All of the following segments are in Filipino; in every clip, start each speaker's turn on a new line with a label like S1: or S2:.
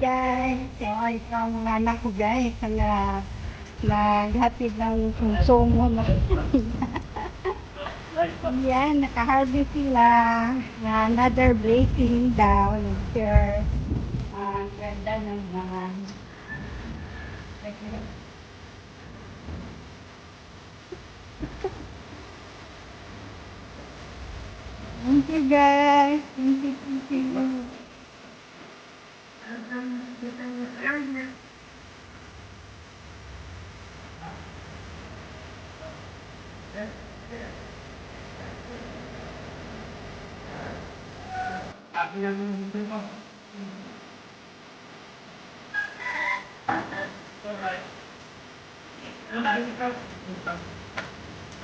S1: guys. So, ito ang mga anak ko guys. Naghatid ng konsumo na. Yan, nakaharvest sila. Another blessing daw. Sure. Ang ganda ng mga thank you guys. Thank you.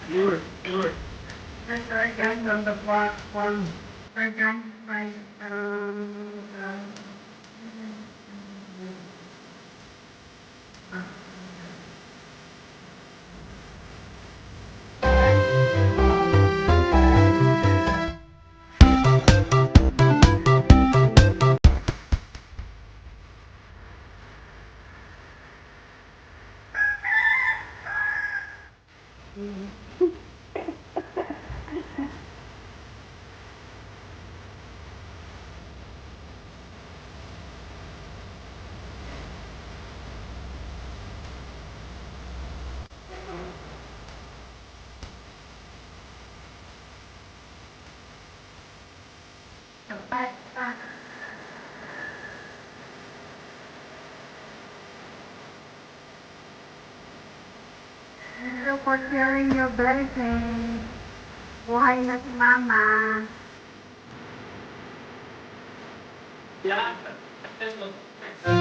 S1: You're. And on the farm. Thank you for sharing your blessings. Buhay na si Mama.
S2: Yeah.